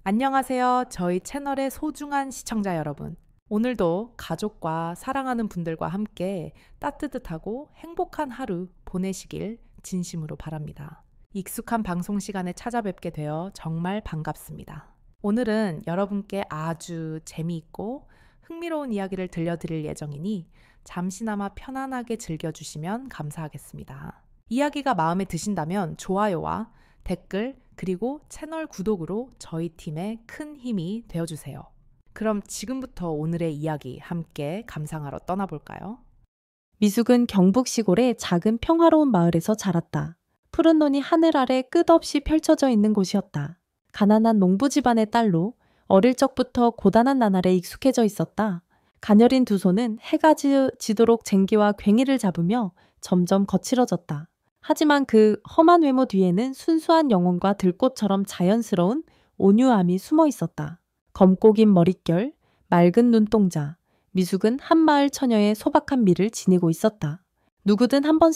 안녕하세요. 저희 채널의 소중한 시청자 여러분. 오늘도 가족과 사랑하는 분들과 함께 따뜻하고 행복한 하루 보내시길 진심으로 바랍니다. 익숙한 방송 시간에 찾아뵙게 되어 정말 반갑습니다. 오늘은 여러분께 아주 재미있고 흥미로운 이야기를 들려드릴 예정이니 잠시나마 편안하게 즐겨주시면 감사하겠습니다. 이야기가 마음에 드신다면 좋아요와 댓글 그리고 채널 구독으로 저희 팀에 큰 힘이 되어주세요. 그럼 지금부터 오늘의 이야기 함께 감상하러 떠나볼까요? 미숙은 경북 시골의 작은 평화로운 마을에서 자랐다. 푸른 논이 하늘 아래 끝없이 펼쳐져 있는 곳이었다. 가난한 농부 집안의 딸로 어릴 적부터 고단한 나날에 익숙해져 있었다. 가녀린 두 손은 해가 지도록 쟁기와 괭이를 잡으며 점점 거칠어졌다. 하지만 그 험한 외모 뒤에는 순수한 영혼과 들꽃처럼 자연스러운 온유함이 숨어 있었다. 검고 긴 머릿결, 맑은 눈동자, 미숙은 한마을 처녀의 소박한 미를 지니고 있었다. 누구든 한번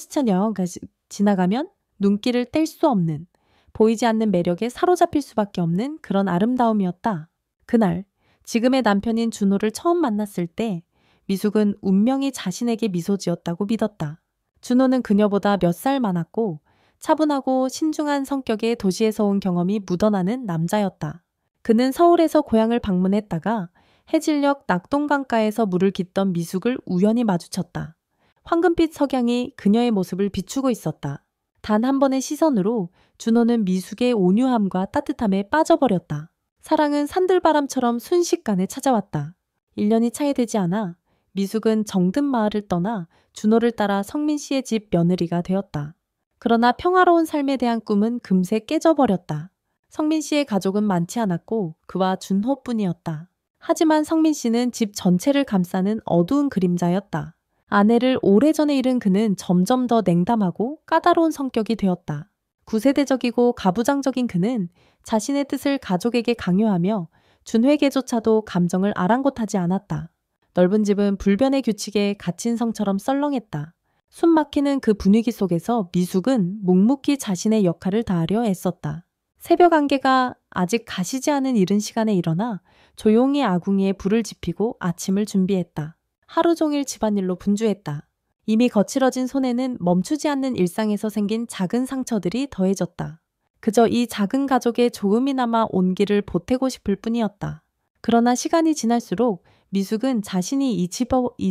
지나가면 눈길을 뗄 수 없는, 보이지 않는 매력에 사로잡힐 수밖에 없는 그런 아름다움이었다. 그날 지금의 남편인 준호를 처음 만났을 때 미숙은 운명이 자신에게 미소 지었다고 믿었다. 준호는 그녀보다 몇 살 많았고 차분하고 신중한 성격의 도시에서 온 경험이 묻어나는 남자였다. 그는 서울에서 고향을 방문했다가 해질녘 낙동강가에서 물을 깃던 미숙을 우연히 마주쳤다. 황금빛 석양이 그녀의 모습을 비추고 있었다. 단 한 번의 시선으로 준호는 미숙의 온유함과 따뜻함에 빠져버렸다. 사랑은 산들바람처럼 순식간에 찾아왔다. 1년이 차이 되지 않아 미숙은 정든 마을을 떠나 준호를 따라 성민 씨의 집 며느리가 되었다. 그러나 평화로운 삶에 대한 꿈은 금세 깨져버렸다. 성민 씨의 가족은 많지 않았고 그와 준호뿐이었다. 하지만 성민 씨는 집 전체를 감싸는 어두운 그림자였다. 아내를 오래전에 잃은 그는 점점 더 냉담하고 까다로운 성격이 되었다. 구세대적이고 가부장적인 그는 자신의 뜻을 가족에게 강요하며 준회계조차도 감정을 아랑곳하지 않았다. 넓은 집은 불변의 규칙에 갇힌 성처럼 썰렁했다. 숨 막히는 그 분위기 속에서 미숙은 묵묵히 자신의 역할을 다하려 애썼다. 새벽 안개가 아직 가시지 않은 이른 시간에 일어나 조용히 아궁이에 불을 지피고 아침을 준비했다. 하루 종일 집안일로 분주했다. 이미 거칠어진 손에는 멈추지 않는 일상에서 생긴 작은 상처들이 더해졌다. 그저 이 작은 가족의 조금이나마 온기를 보태고 싶을 뿐이었다. 그러나 시간이 지날수록 미숙은 자신이 이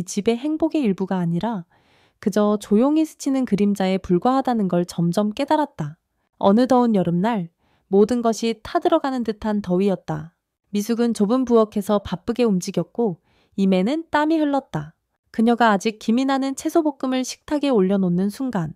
집의 행복의 일부가 아니라 그저 조용히 스치는 그림자에 불과하다는 걸 점점 깨달았다. 어느 더운 여름날 모든 것이 타들어가는 듯한 더위였다. 미숙은 좁은 부엌에서 바쁘게 움직였고 입에는 땀이 흘렀다. 그녀가 아직 김이 나는 채소볶음을 식탁에 올려놓는 순간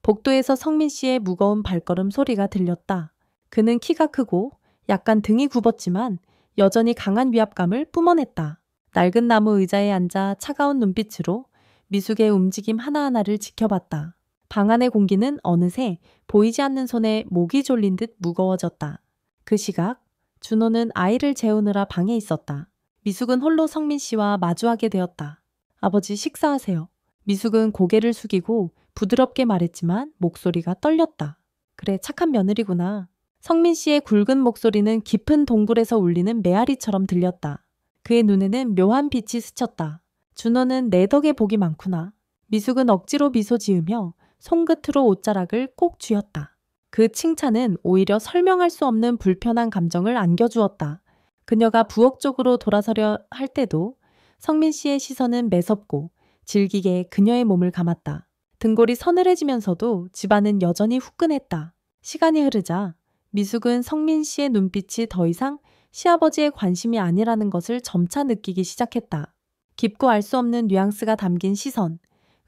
복도에서 성민 씨의 무거운 발걸음 소리가 들렸다. 그는 키가 크고 약간 등이 굽었지만 여전히 강한 위압감을 뿜어냈다. 낡은 나무 의자에 앉아 차가운 눈빛으로 미숙의 움직임 하나하나를 지켜봤다. 방 안의 공기는 어느새 보이지 않는 손에 목이 졸린 듯 무거워졌다. 그 시각 준호는 아이를 재우느라 방에 있었다. 미숙은 홀로 성민 씨와 마주하게 되었다. 아버지 식사하세요. 미숙은 고개를 숙이고 부드럽게 말했지만 목소리가 떨렸다. 그래 착한 며느리구나. 성민 씨의 굵은 목소리는 깊은 동굴에서 울리는 메아리처럼 들렸다. 그의 눈에는 묘한 빛이 스쳤다. 준호는 내 덕에 복이 많구나. 미숙은 억지로 미소 지으며 손끝으로 옷자락을 꼭 쥐었다. 그 칭찬은 오히려 설명할 수 없는 불편한 감정을 안겨주었다. 그녀가 부엌 쪽으로 돌아서려 할 때도 성민 씨의 시선은 매섭고 질기게 그녀의 몸을 감았다. 등골이 서늘해지면서도 집안은 여전히 후끈했다. 시간이 흐르자 미숙은 성민 씨의 눈빛이 더 이상 시아버지의 관심이 아니라는 것을 점차 느끼기 시작했다. 깊고 알 수 없는 뉘앙스가 담긴 시선,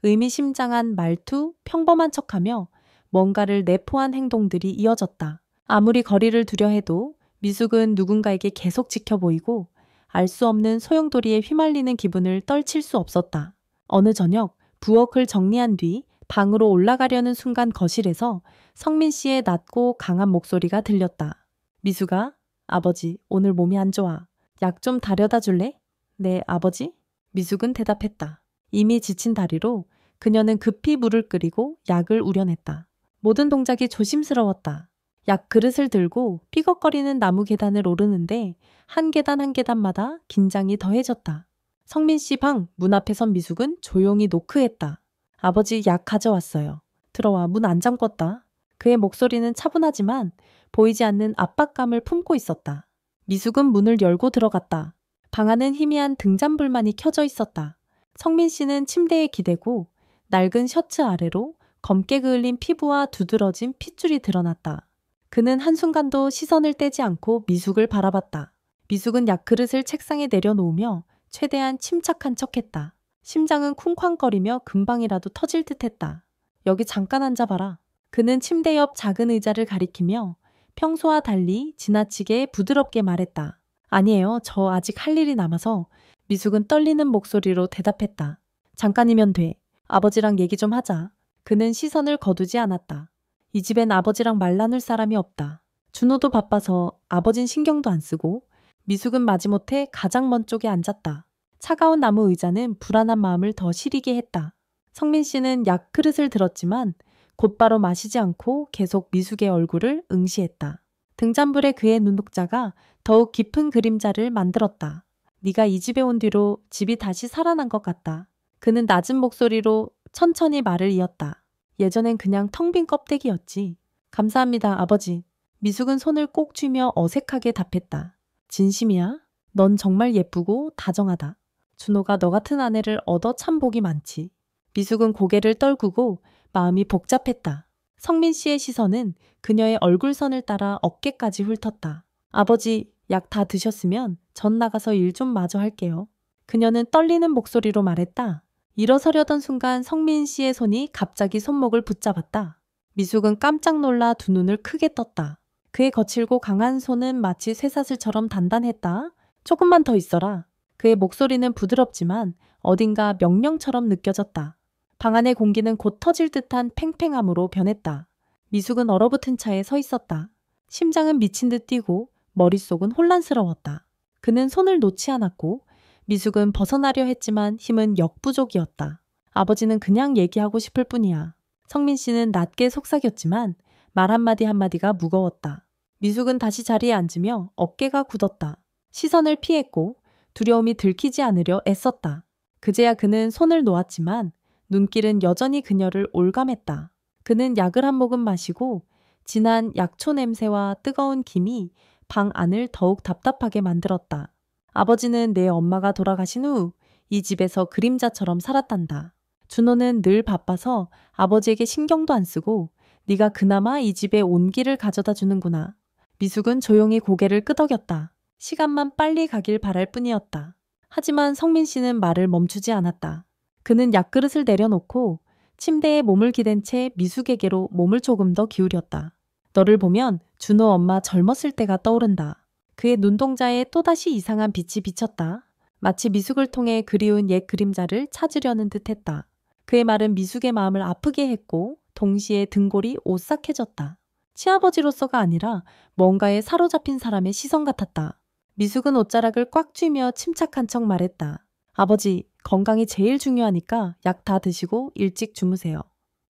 의미심장한 말투, 평범한 척하며 뭔가를 내포한 행동들이 이어졌다. 아무리 거리를 두려 해도 미숙은 누군가에게 계속 지켜보이고 알 수 없는 소용돌이에 휘말리는 기분을 떨칠 수 없었다. 어느 저녁 부엌을 정리한 뒤 방으로 올라가려는 순간 거실에서 성민 씨의 낮고 강한 목소리가 들렸다. 미숙아, 아버지 오늘 몸이 안 좋아. 약 좀 다려다 줄래? 네, 아버지? 미숙은 대답했다. 이미 지친 다리로 그녀는 급히 물을 끓이고 약을 우려냈다. 모든 동작이 조심스러웠다. 약 그릇을 들고 삐걱거리는 나무 계단을 오르는데 한 계단 한 계단마다 긴장이 더해졌다. 성민 씨 방 문 앞에 선 미숙은 조용히 노크했다. 아버지 약 가져왔어요. 들어와. 문 안 잠궜다. 그의 목소리는 차분하지만 보이지 않는 압박감을 품고 있었다. 미숙은 문을 열고 들어갔다. 방 안은 희미한 등잔불만이 켜져 있었다. 성민 씨는 침대에 기대고 낡은 셔츠 아래로 검게 그을린 피부와 두드러진 핏줄이 드러났다. 그는 한순간도 시선을 떼지 않고 미숙을 바라봤다. 미숙은 약그릇을 책상에 내려놓으며 최대한 침착한 척했다. 심장은 쿵쾅거리며 금방이라도 터질 듯했다. 여기 잠깐 앉아봐라. 그는 침대 옆 작은 의자를 가리키며 평소와 달리 지나치게 부드럽게 말했다. 아니에요. 저 아직 할 일이 남아서. 미숙은 떨리는 목소리로 대답했다. 잠깐이면 돼. 아버지랑 얘기 좀 하자. 그는 시선을 거두지 않았다. 이 집엔 아버지랑 말 나눌 사람이 없다. 준호도 바빠서 아버진 신경도 안 쓰고 미숙은 마지못해 가장 먼 쪽에 앉았다. 차가운 나무 의자는 불안한 마음을 더 시리게 했다. 성민 씨는 약 그릇을 들었지만 곧바로 마시지 않고 계속 미숙의 얼굴을 응시했다. 등잔불에 그의 눈독자가 더욱 깊은 그림자를 만들었다. 네가 이 집에 온 뒤로 집이 다시 살아난 것 같다. 그는 낮은 목소리로 천천히 말을 이었다. 예전엔 그냥 텅 빈 껍데기였지. 감사합니다, 아버지. 미숙은 손을 꼭 쥐며 어색하게 답했다. 진심이야? 넌 정말 예쁘고 다정하다. 준호가 너 같은 아내를 얻어 참 복이 많지. 미숙은 고개를 떨구고 마음이 복잡했다. 성민 씨의 시선은 그녀의 얼굴선을 따라 어깨까지 훑었다. 아버지, 약 다 드셨으면 전 나가서 일 좀 마저 할게요. 그녀는 떨리는 목소리로 말했다. 일어서려던 순간 성민 씨의 손이 갑자기 손목을 붙잡았다. 미숙은 깜짝 놀라 두 눈을 크게 떴다. 그의 거칠고 강한 손은 마치 쇠사슬처럼 단단했다. 조금만 더 있어라. 그의 목소리는 부드럽지만 어딘가 명령처럼 느껴졌다. 방 안의 공기는 곧 터질 듯한 팽팽함으로 변했다. 미숙은 얼어붙은 차에 서 있었다. 심장은 미친 듯 뛰고 머릿속은 혼란스러웠다. 그는 손을 놓지 않았고 미숙은 벗어나려 했지만 힘은 역부족이었다. 아버지는 그냥 얘기하고 싶을 뿐이야. 성민 씨는 낮게 속삭였지만 말 한마디 한마디가 무거웠다. 미숙은 다시 자리에 앉으며 어깨가 굳었다. 시선을 피했고 두려움이 들키지 않으려 애썼다. 그제야 그는 손을 놓았지만 눈길은 여전히 그녀를 올감했다. 그는 약을 한 모금 마시고 진한 약초 냄새와 뜨거운 김이 방 안을 더욱 답답하게 만들었다. 아버지는 내 엄마가 돌아가신 후 이 집에서 그림자처럼 살았단다. 준호는 늘 바빠서 아버지에게 신경도 안 쓰고 네가 그나마 이 집에 온기를 가져다 주는구나. 미숙은 조용히 고개를 끄덕였다. 시간만 빨리 가길 바랄 뿐이었다. 하지만 성민 씨는 말을 멈추지 않았다. 그는 약그릇을 내려놓고 침대에 몸을 기댄 채 미숙에게로 몸을 조금 더 기울였다. 너를 보면 준호 엄마 젊었을 때가 떠오른다. 그의 눈동자에 또다시 이상한 빛이 비쳤다. 마치 미숙을 통해 그리운 옛 그림자를 찾으려는 듯했다. 그의 말은 미숙의 마음을 아프게 했고 동시에 등골이 오싹해졌다. 시아버지로서가 아니라 뭔가에 사로잡힌 사람의 시선 같았다. 미숙은 옷자락을 꽉 쥐며 침착한 척 말했다. 아버지, 건강이 제일 중요하니까 약 다 드시고 일찍 주무세요.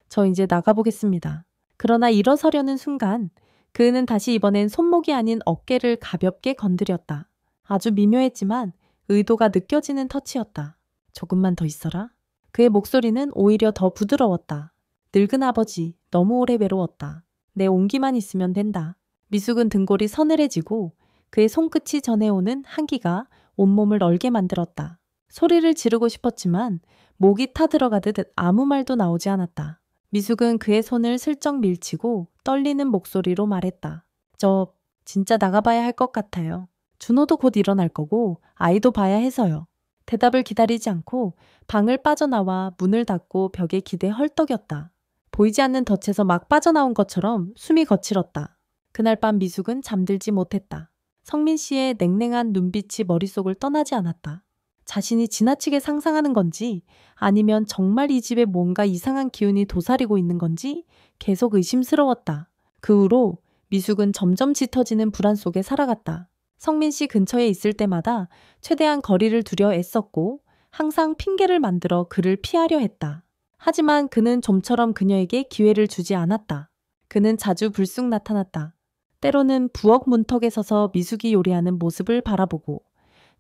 저 이제 나가보겠습니다. 그러나 일어서려는 순간 그는 다시 이번엔 손목이 아닌 어깨를 가볍게 건드렸다. 아주 미묘했지만 의도가 느껴지는 터치였다. 조금만 더 있어라. 그의 목소리는 오히려 더 부드러웠다. 늙은 아버지, 너무 오래 외로웠다. 내 온기만 있으면 된다. 미숙은 등골이 서늘해지고 그의 손끝이 전해오는 한기가 온몸을 얼게 만들었다. 소리를 지르고 싶었지만 목이 타들어가듯 아무 말도 나오지 않았다. 미숙은 그의 손을 슬쩍 밀치고 떨리는 목소리로 말했다. 저 진짜 나가봐야 할 것 같아요. 준호도 곧 일어날 거고 아이도 봐야 해서요. 대답을 기다리지 않고 방을 빠져나와 문을 닫고 벽에 기대 헐떡였다. 보이지 않는 덫에서 막 빠져나온 것처럼 숨이 거칠었다. 그날 밤 미숙은 잠들지 못했다. 성민 씨의 냉랭한 눈빛이 머릿속을 떠나지 않았다. 자신이 지나치게 상상하는 건지 아니면 정말 이 집에 뭔가 이상한 기운이 도사리고 있는 건지 계속 의심스러웠다. 그 후로 미숙은 점점 짙어지는 불안 속에 살아갔다. 성민 씨 근처에 있을 때마다 최대한 거리를 두려 애썼고 항상 핑계를 만들어 그를 피하려 했다. 하지만 그는 좀처럼 그녀에게 기회를 주지 않았다. 그는 자주 불쑥 나타났다. 때로는 부엌 문턱에 서서 미숙이 요리하는 모습을 바라보고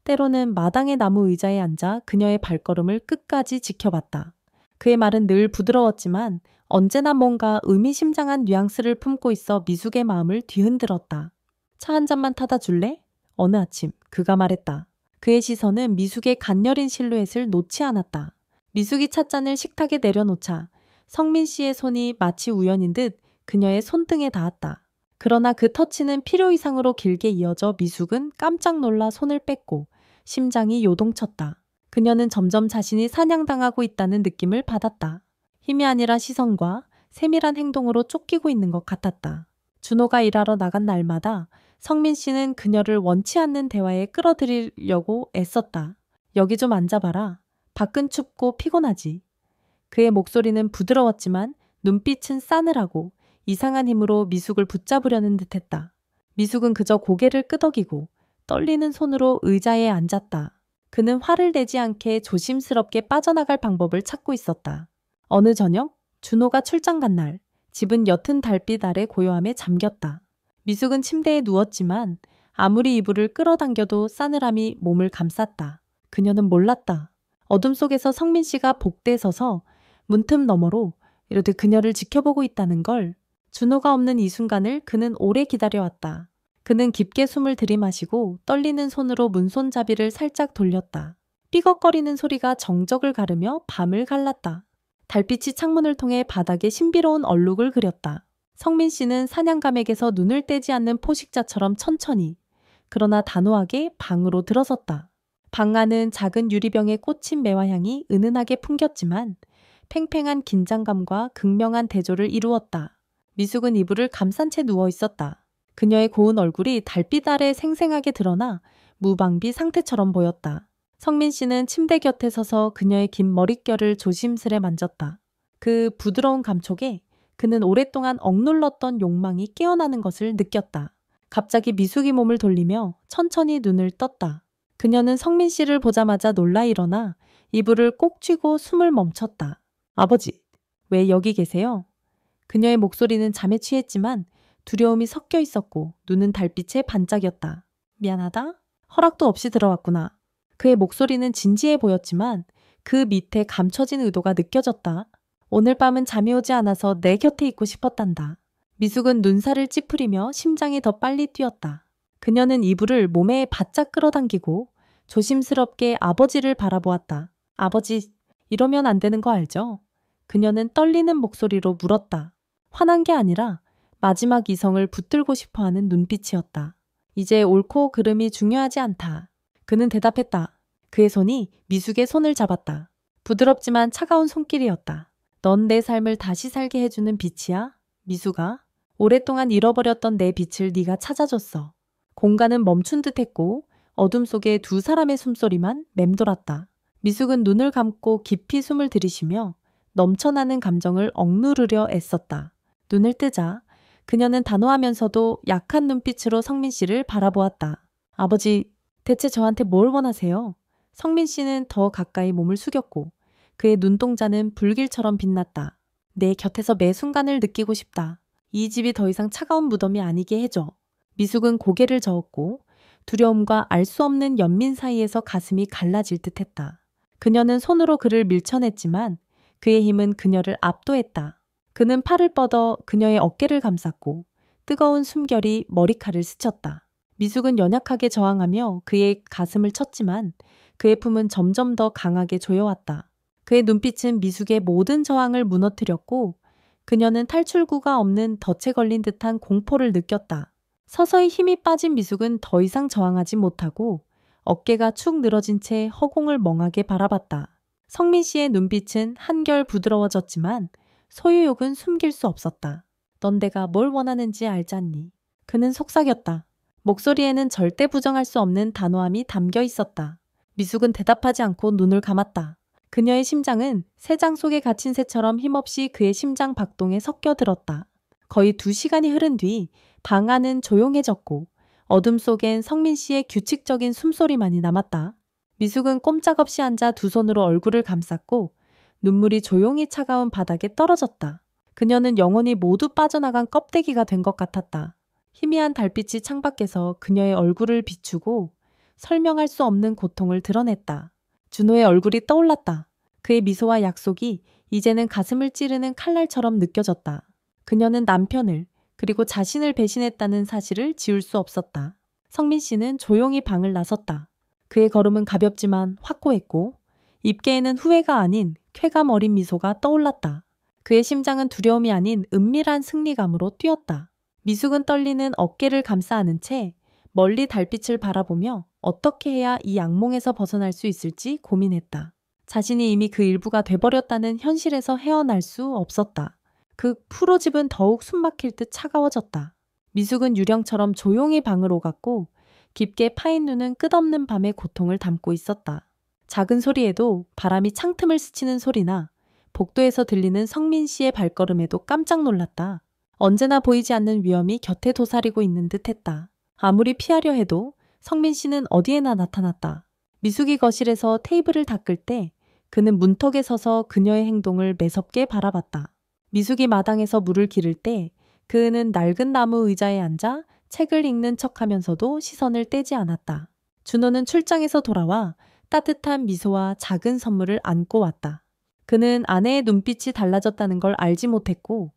때로는 마당의 나무 의자에 앉아 그녀의 발걸음을 끝까지 지켜봤다. 그의 말은 늘 부드러웠지만 언제나 뭔가 의미심장한 뉘앙스를 품고 있어 미숙의 마음을 뒤흔들었다. 차 한 잔만 타다 줄래? 어느 아침 그가 말했다. 그의 시선은 미숙의 간녀린 실루엣을 놓지 않았다. 미숙이 찻잔을 식탁에 내려놓자 성민 씨의 손이 마치 우연인 듯 그녀의 손등에 닿았다. 그러나 그 터치는 필요 이상으로 길게 이어져 미숙은 깜짝 놀라 손을 뺐고 심장이 요동쳤다. 그녀는 점점 자신이 사냥당하고 있다는 느낌을 받았다. 힘이 아니라 시선과 세밀한 행동으로 쫓기고 있는 것 같았다. 준호가 일하러 나간 날마다 성민 씨는 그녀를 원치 않는 대화에 끌어들이려고 애썼다. 여기 좀 앉아봐라. 밖은 춥고 피곤하지. 그의 목소리는 부드러웠지만 눈빛은 싸늘하고 이상한 힘으로 미숙을 붙잡으려는 듯했다. 미숙은 그저 고개를 끄덕이고 떨리는 손으로 의자에 앉았다. 그는 화를 내지 않게 조심스럽게 빠져나갈 방법을 찾고 있었다. 어느 저녁 준호가 출장 간 날 집은 옅은 달빛 아래 고요함에 잠겼다. 미숙은 침대에 누웠지만 아무리 이불을 끌어당겨도 싸늘함이 몸을 감쌌다. 그녀는 몰랐다. 어둠 속에서 성민 씨가 복대에 서서 문틈 너머로 이렇게 그녀를 지켜보고 있다는 걸. 준호가 없는 이 순간을 그는 오래 기다려왔다. 그는 깊게 숨을 들이마시고 떨리는 손으로 문손잡이를 살짝 돌렸다. 삐걱거리는 소리가 정적을 가르며 밤을 갈랐다. 달빛이 창문을 통해 바닥에 신비로운 얼룩을 그렸다. 성민 씨는 사냥감에게서 눈을 떼지 않는 포식자처럼 천천히 그러나 단호하게 방으로 들어섰다. 방 안은 작은 유리병에 꽂힌 매화향이 은은하게 풍겼지만 팽팽한 긴장감과 극명한 대조를 이루었다. 미숙은 이불을 감싼 채 누워 있었다. 그녀의 고운 얼굴이 달빛 아래 생생하게 드러나 무방비 상태처럼 보였다. 성민 씨는 침대 곁에 서서 그녀의 긴 머릿결을 조심스레 만졌다. 그 부드러운 감촉에 그는 오랫동안 억눌렀던 욕망이 깨어나는 것을 느꼈다. 갑자기 미숙이 몸을 돌리며 천천히 눈을 떴다. 그녀는 성민 씨를 보자마자 놀라 일어나 이불을 꼭 쥐고 숨을 멈췄다. 아버지, 왜 여기 계세요? 그녀의 목소리는 잠에 취했지만 두려움이 섞여 있었고 눈은 달빛에 반짝였다. 미안하다. 허락도 없이 들어왔구나. 그의 목소리는 진지해 보였지만 그 밑에 감춰진 의도가 느껴졌다. 오늘 밤은 잠이 오지 않아서 내 곁에 있고 싶었단다. 미숙은 눈살을 찌푸리며 심장이 더 빨리 뛰었다. 그녀는 이불을 몸에 바짝 끌어당기고 조심스럽게 아버지를 바라보았다. 아버지, 이러면 안 되는 거 알죠? 그녀는 떨리는 목소리로 물었다. 화난 게 아니라 마지막 이성을 붙들고 싶어하는 눈빛이었다. 이제 옳고 그름이 중요하지 않다. 그는 대답했다. 그의 손이 미숙의 손을 잡았다. 부드럽지만 차가운 손길이었다. 넌 내 삶을 다시 살게 해주는 빛이야, 미숙아. 오랫동안 잃어버렸던 내 빛을 네가 찾아줬어. 공간은 멈춘 듯했고 어둠 속에 두 사람의 숨소리만 맴돌았다. 미숙은 눈을 감고 깊이 숨을 들이쉬며 넘쳐나는 감정을 억누르려 애썼다. 눈을 뜨자 그녀는 단호하면서도 약한 눈빛으로 성민 씨를 바라보았다. 아버지, 대체 저한테 뭘 원하세요? 성민 씨는 더 가까이 몸을 숙였고 그의 눈동자는 불길처럼 빛났다. 내 곁에서 매 순간을 느끼고 싶다. 이 집이 더 이상 차가운 무덤이 아니게 해줘. 미숙은 고개를 저었고 두려움과 알 수 없는 연민 사이에서 가슴이 갈라질 듯했다. 그녀는 손으로 그를 밀쳐냈지만 그의 힘은 그녀를 압도했다. 그는 팔을 뻗어 그녀의 어깨를 감쌌고 뜨거운 숨결이 머리칼을 스쳤다. 미숙은 연약하게 저항하며 그의 가슴을 쳤지만 그의 품은 점점 더 강하게 조여왔다. 그의 눈빛은 미숙의 모든 저항을 무너뜨렸고 그녀는 탈출구가 없는 덫에 걸린 듯한 공포를 느꼈다. 서서히 힘이 빠진 미숙은 더 이상 저항하지 못하고 어깨가 축 늘어진 채 허공을 멍하게 바라봤다. 성민 씨의 눈빛은 한결 부드러워졌지만 소유욕은 숨길 수 없었다. 넌 내가 뭘 원하는지 알지 않니? 그는 속삭였다. 목소리에는 절대 부정할 수 없는 단호함이 담겨 있었다. 미숙은 대답하지 않고 눈을 감았다. 그녀의 심장은 새장 속에 갇힌 새처럼 힘없이 그의 심장 박동에 섞여들었다. 거의 2시간이 흐른 뒤 방 안은 조용해졌고 어둠 속엔 성민 씨의 규칙적인 숨소리만이 남았다. 미숙은 꼼짝없이 앉아 두 손으로 얼굴을 감쌌고 눈물이 조용히 차가운 바닥에 떨어졌다. 그녀는 영혼이 모두 빠져나간 껍데기가 된 것 같았다. 희미한 달빛이 창밖에서 그녀의 얼굴을 비추고 설명할 수 없는 고통을 드러냈다. 준호의 얼굴이 떠올랐다. 그의 미소와 약속이 이제는 가슴을 찌르는 칼날처럼 느껴졌다. 그녀는 남편을 그리고 자신을 배신했다는 사실을 지울 수 없었다. 성민 씨는 조용히 방을 나섰다. 그의 걸음은 가볍지만 확고했고 입계에는 후회가 아닌 쾌감 어린 미소가 떠올랐다. 그의 심장은 두려움이 아닌 은밀한 승리감으로 뛰었다. 미숙은 떨리는 어깨를 감싸 안은 채 멀리 달빛을 바라보며 어떻게 해야 이 악몽에서 벗어날 수 있을지 고민했다. 자신이 이미 그 일부가 돼버렸다는 현실에서 헤어날 수 없었다. 그 푸로집은 더욱 숨막힐 듯 차가워졌다. 미숙은 유령처럼 조용히 방을 오갔고 깊게 파인 눈은 끝없는 밤의 고통을 담고 있었다. 작은 소리에도 바람이 창틈을 스치는 소리나 복도에서 들리는 성민 씨의 발걸음에도 깜짝 놀랐다. 언제나 보이지 않는 위험이 곁에 도사리고 있는 듯했다. 아무리 피하려 해도 성민 씨는 어디에나 나타났다. 미숙이 거실에서 테이블을 닦을 때 그는 문턱에 서서 그녀의 행동을 매섭게 바라봤다. 미숙이 마당에서 물을 기를 때 그는 낡은 나무 의자에 앉아 책을 읽는 척하면서도 시선을 떼지 않았다. 준호는 출장에서 돌아와 따뜻한 미소와 작은 선물을 안고 왔다. 그는 아내의 눈빛이 달라졌다는 걸 알지 못했고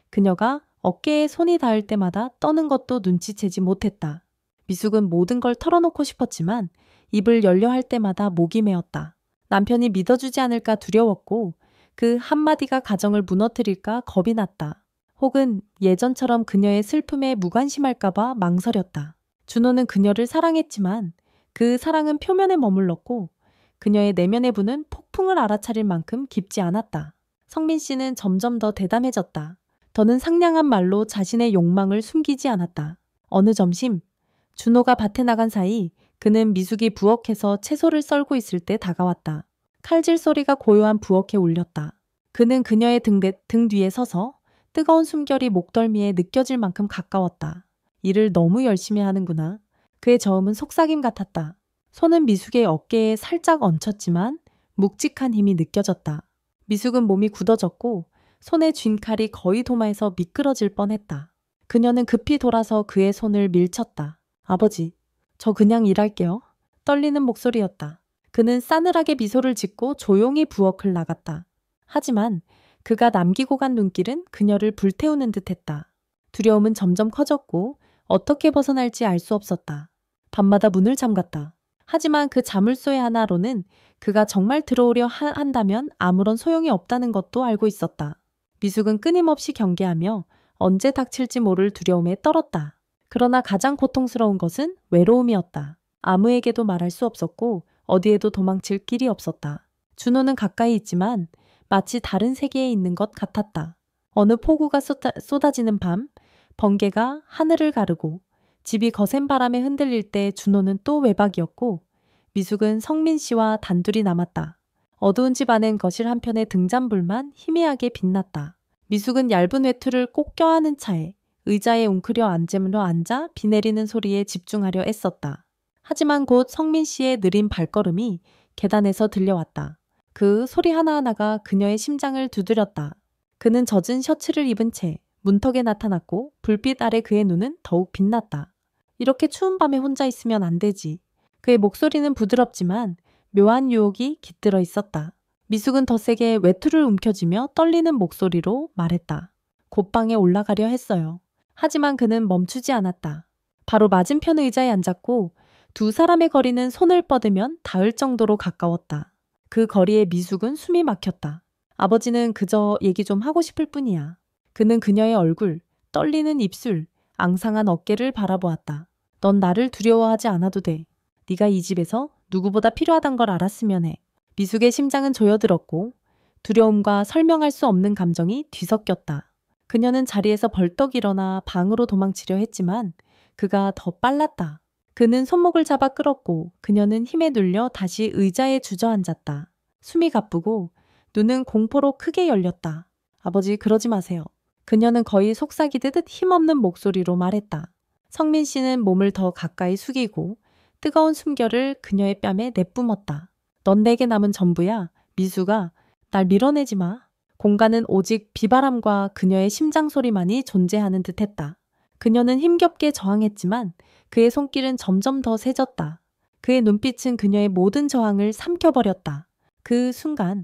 그녀가 어깨에 손이 닿을 때마다 떠는 것도 눈치채지 못했다. 미숙은 모든 걸 털어놓고 싶었지만 입을 열려 할 때마다 목이 메었다. 남편이 믿어주지 않을까 두려웠고 그 한마디가 가정을 무너뜨릴까 겁이 났다. 혹은 예전처럼 그녀의 슬픔에 무관심할까봐 망설였다. 준호는 그녀를 사랑했지만 그 사랑은 표면에 머물렀고 그녀의 내면의 분은 폭풍을 알아차릴 만큼 깊지 않았다. 성민 씨는 점점 더 대담해졌다. 더는 상냥한 말로 자신의 욕망을 숨기지 않았다. 어느 점심, 준호가 밭에 나간 사이 그는 미숙이 부엌에서 채소를 썰고 있을 때 다가왔다. 칼질 소리가 고요한 부엌에 울렸다. 그는 그녀의 등 뒤에 서서 뜨거운 숨결이 목덜미에 느껴질 만큼 가까웠다. 일을 너무 열심히 하는구나. 그의 저음은 속삭임 같았다. 손은 미숙의 어깨에 살짝 얹혔지만 묵직한 힘이 느껴졌다. 미숙은 몸이 굳어졌고 손에 쥔 칼이 거의 도마에서 미끄러질 뻔했다. 그녀는 급히 돌아서 그의 손을 밀쳤다. 아버지, 저 그냥 일할게요. 떨리는 목소리였다. 그는 싸늘하게 미소를 짓고 조용히 부엌을 나갔다. 하지만 그가 남기고 간 눈길은 그녀를 불태우는 듯했다. 두려움은 점점 커졌고 어떻게 벗어날지 알 수 없었다. 밤마다 문을 잠갔다. 하지만 그 자물쇠 하나로는 그가 정말 들어오려 한다면 아무런 소용이 없다는 것도 알고 있었다. 미숙은 끊임없이 경계하며 언제 닥칠지 모를 두려움에 떨었다. 그러나 가장 고통스러운 것은 외로움이었다. 아무에게도 말할 수 없었고 어디에도 도망칠 길이 없었다. 준호는 가까이 있지만 마치 다른 세계에 있는 것 같았다. 어느 폭우가 쏟아지는 밤, 번개가 하늘을 가르고 집이 거센 바람에 흔들릴 때 준호는 또 외박이었고 미숙은 성민 씨와 단둘이 남았다. 어두운 집 안엔 거실 한편의 등잔불만 희미하게 빛났다. 미숙은 얇은 외투를 꼭 껴안은 차에 의자에 웅크려 앉아 비 내리는 소리에 집중하려 애썼다. 하지만 곧 성민 씨의 느린 발걸음이 계단에서 들려왔다. 그 소리 하나하나가 그녀의 심장을 두드렸다. 그는 젖은 셔츠를 입은 채 문턱에 나타났고 불빛 아래 그의 눈은 더욱 빛났다. 이렇게 추운 밤에 혼자 있으면 안 되지. 그의 목소리는 부드럽지만 묘한 유혹이 깃들어 있었다. 미숙은 더 세게 외투를 움켜쥐며 떨리는 목소리로 말했다. 곧 방에 올라가려 했어요. 하지만 그는 멈추지 않았다. 바로 맞은편 의자에 앉았고 두 사람의 거리는 손을 뻗으면 닿을 정도로 가까웠다. 그 거리에 미숙은 숨이 막혔다. 아버지는 그저 얘기 좀 하고 싶을 뿐이야. 그는 그녀의 얼굴, 떨리는 입술, 앙상한 어깨를 바라보았다. 넌 나를 두려워하지 않아도 돼. 네가 이 집에서 누구보다 필요하단 걸 알았으면 해. 미숙의 심장은 조여들었고 두려움과 설명할 수 없는 감정이 뒤섞였다. 그녀는 자리에서 벌떡 일어나 방으로 도망치려 했지만 그가 더 빨랐다. 그는 손목을 잡아 끌었고 그녀는 힘에 눌려 다시 의자에 주저앉았다. 숨이 가쁘고 눈은 공포로 크게 열렸다. 아버지, 그러지 마세요. 그녀는 거의 속삭이듯 힘없는 목소리로 말했다. 성민 씨는 몸을 더 가까이 숙이고 뜨거운 숨결을 그녀의 뺨에 내뿜었다. 넌 내게 남은 전부야. 미숙아, 날 밀어내지 마. 공간은 오직 비바람과 그녀의 심장 소리만이 존재하는 듯했다. 그녀는 힘겹게 저항했지만 그의 손길은 점점 더 세졌다. 그의 눈빛은 그녀의 모든 저항을 삼켜버렸다. 그 순간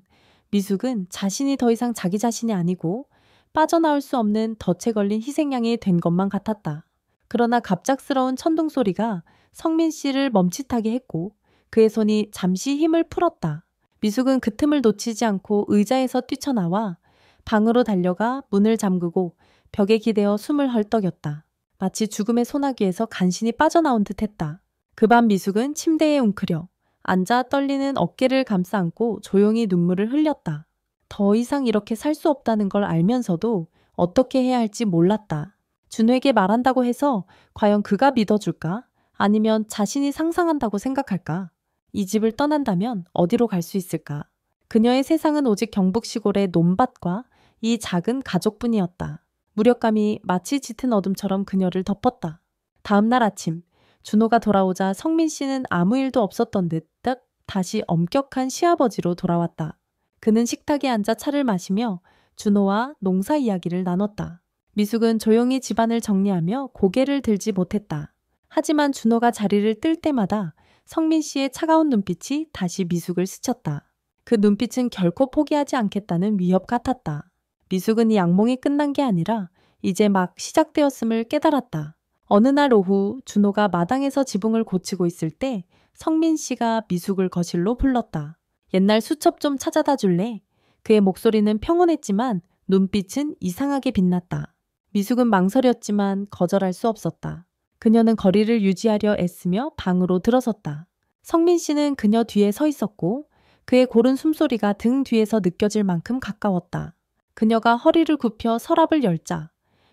미숙은 자신이 더 이상 자기 자신이 아니고 빠져나올 수 없는 덫에 걸린 희생양이 된 것만 같았다. 그러나 갑작스러운 천둥 소리가 성민 씨를 멈칫하게 했고 그의 손이 잠시 힘을 풀었다. 미숙은 그 틈을 놓치지 않고 의자에서 뛰쳐나와 방으로 달려가 문을 잠그고 벽에 기대어 숨을 헐떡였다. 마치 죽음의 소나기에서 간신히 빠져나온 듯 했다. 그 밤 미숙은 침대에 웅크려 앉아 떨리는 어깨를 감싸 안고 조용히 눈물을 흘렸다. 더 이상 이렇게 살 수 없다는 걸 알면서도 어떻게 해야 할지 몰랐다. 준호에게 말한다고 해서 과연 그가 믿어줄까? 아니면 자신이 상상한다고 생각할까? 이 집을 떠난다면 어디로 갈 수 있을까? 그녀의 세상은 오직 경북 시골의 논밭과 이 작은 가족뿐이었다. 무력감이 마치 짙은 어둠처럼 그녀를 덮었다. 다음 날 아침, 준호가 돌아오자 성민 씨는 아무 일도 없었던 듯 딱 다시 엄격한 시아버지로 돌아왔다. 그는 식탁에 앉아 차를 마시며 준호와 농사 이야기를 나눴다. 미숙은 조용히 집안을 정리하며 고개를 들지 못했다. 하지만 준호가 자리를 뜰 때마다 성민 씨의 차가운 눈빛이 다시 미숙을 스쳤다. 그 눈빛은 결코 포기하지 않겠다는 위협 같았다. 미숙은 이 악몽이 끝난 게 아니라 이제 막 시작되었음을 깨달았다. 어느 날 오후 준호가 마당에서 지붕을 고치고 있을 때 성민 씨가 미숙을 거실로 불렀다. 옛날 수첩 좀 찾아다 줄래? 그의 목소리는 평온했지만 눈빛은 이상하게 빛났다. 미숙은 망설였지만 거절할 수 없었다. 그녀는 거리를 유지하려 애쓰며 방으로 들어섰다. 성민 씨는 그녀 뒤에 서 있었고 그의 고른 숨소리가 등 뒤에서 느껴질 만큼 가까웠다. 그녀가 허리를 굽혀 서랍을 열자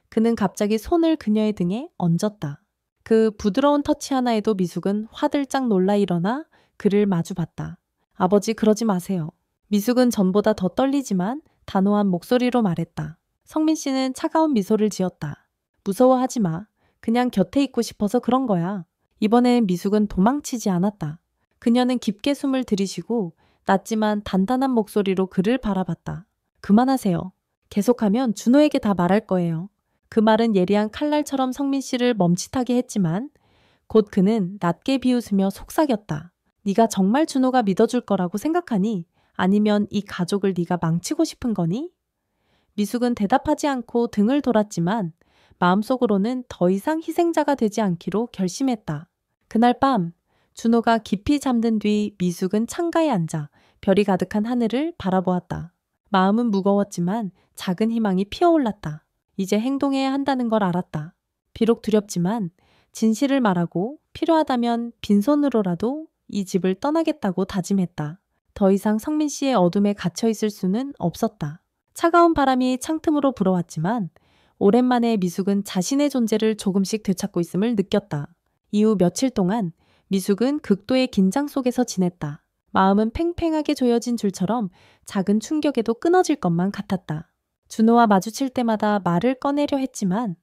그는 갑자기 손을 그녀의 등에 얹었다. 그 부드러운 터치 하나에도 미숙은 화들짝 놀라 일어나 그를 마주봤다. 아버지 그러지 마세요. 미숙은 전보다 더 떨리지만 단호한 목소리로 말했다. 성민 씨는 차가운 미소를 지었다. 무서워하지 마. 그냥 곁에 있고 싶어서 그런 거야. 이번엔 미숙은 도망치지 않았다. 그녀는 깊게 숨을 들이쉬고 낮지만 단단한 목소리로 그를 바라봤다. 그만하세요. 계속하면 준호에게 다 말할 거예요. 그 말은 예리한 칼날처럼 성민 씨를 멈칫하게 했지만 곧 그는 낮게 비웃으며 속삭였다. 네가 정말 준호가 믿어줄 거라고 생각하니? 아니면 이 가족을 네가 망치고 싶은 거니? 미숙은 대답하지 않고 등을 돌았지만 마음속으로는 더 이상 희생자가 되지 않기로 결심했다. 그날 밤 준호가 깊이 잠든 뒤 미숙은 창가에 앉아 별이 가득한 하늘을 바라보았다. 마음은 무거웠지만 작은 희망이 피어올랐다. 이제 행동해야 한다는 걸 알았다. 비록 두렵지만 진실을 말하고 필요하다면 빈손으로라도 이 집을 떠나겠다고 다짐했다. 더 이상 성민 씨의 어둠에 갇혀 있을 수는 없었다. 차가운 바람이 창틈으로 불어왔지만 오랜만에 미숙은 자신의 존재를 조금씩 되찾고 있음을 느꼈다. 이후 며칠 동안 미숙은 극도의 긴장 속에서 지냈다. 마음은 팽팽하게 조여진 줄처럼 작은 충격에도 끊어질 것만 같았다. 준호와 마주칠 때마다 말을 꺼내려 했지만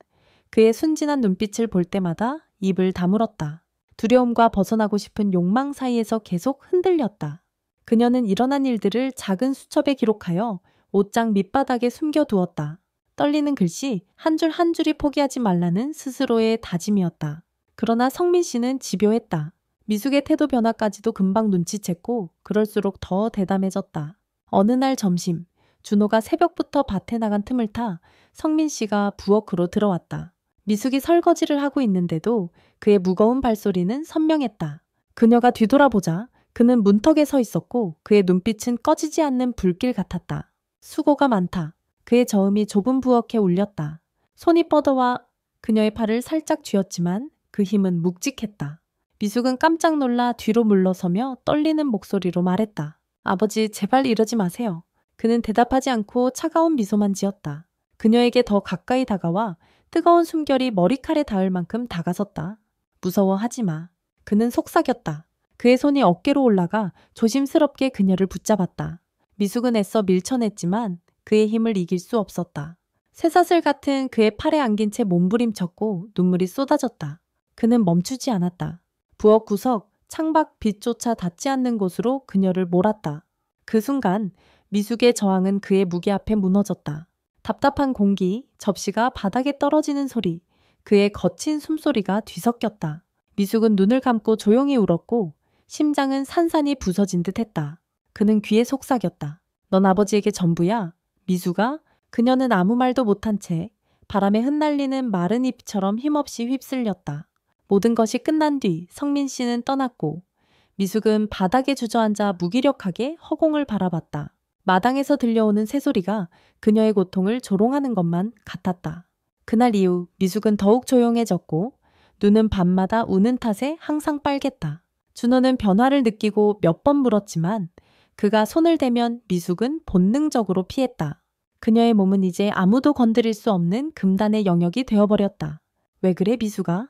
그의 순진한 눈빛을 볼 때마다 입을 다물었다. 두려움과 벗어나고 싶은 욕망 사이에서 계속 흔들렸다. 그녀는 일어난 일들을 작은 수첩에 기록하여 옷장 밑바닥에 숨겨두었다. 떨리는 글씨 한 줄 한 줄이 포기하지 말라는 스스로의 다짐이었다. 그러나 성민 씨는 집요했다. 미숙의 태도 변화까지도 금방 눈치챘고 그럴수록 더 대담해졌다. 어느 날 점심 준호가 새벽부터 밭에 나간 틈을 타 성민 씨가 부엌으로 들어왔다. 미숙이 설거지를 하고 있는데도 그의 무거운 발소리는 선명했다. 그녀가 뒤돌아보자 그는 문턱에 서 있었고 그의 눈빛은 꺼지지 않는 불길 같았다. 수고가 많다. 그의 저음이 좁은 부엌에 울렸다. 손이 뻗어와 그녀의 팔을 살짝 쥐었지만 그 힘은 묵직했다. 미숙은 깜짝 놀라 뒤로 물러서며 떨리는 목소리로 말했다. 아버지 제발 이러지 마세요. 그는 대답하지 않고 차가운 미소만 지었다. 그녀에게 더 가까이 다가와 뜨거운 숨결이 머리칼에 닿을 만큼 다가섰다. 무서워하지 마. 그는 속삭였다. 그의 손이 어깨로 올라가 조심스럽게 그녀를 붙잡았다. 미숙은 애써 밀쳐냈지만 그의 힘을 이길 수 없었다. 쇠사슬 같은 그의 팔에 안긴 채 몸부림쳤고 눈물이 쏟아졌다. 그는 멈추지 않았다. 부엌 구석, 창밖 빛조차 닿지 않는 곳으로 그녀를 몰았다. 그 순간 미숙의 저항은 그의 무게 앞에 무너졌다. 답답한 공기, 접시가 바닥에 떨어지는 소리, 그의 거친 숨소리가 뒤섞였다. 미숙은 눈을 감고 조용히 울었고 심장은 산산이 부서진 듯 했다. 그는 귀에 속삭였다. 넌 아버지에게 전부야. 미숙아. 그녀는 아무 말도 못한 채 바람에 흩날리는 마른 잎처럼 힘없이 휩쓸렸다. 모든 것이 끝난 뒤 성민 씨는 떠났고 미숙은 바닥에 주저앉아 무기력하게 허공을 바라봤다. 마당에서 들려오는 새소리가 그녀의 고통을 조롱하는 것만 같았다. 그날 이후 미숙은 더욱 조용해졌고 눈은 밤마다 우는 탓에 항상 빨갰다. 준호는 변화를 느끼고 몇 번 물었지만 그가 손을 대면 미숙은 본능적으로 피했다. 그녀의 몸은 이제 아무도 건드릴 수 없는 금단의 영역이 되어버렸다. 왜 그래 미숙아?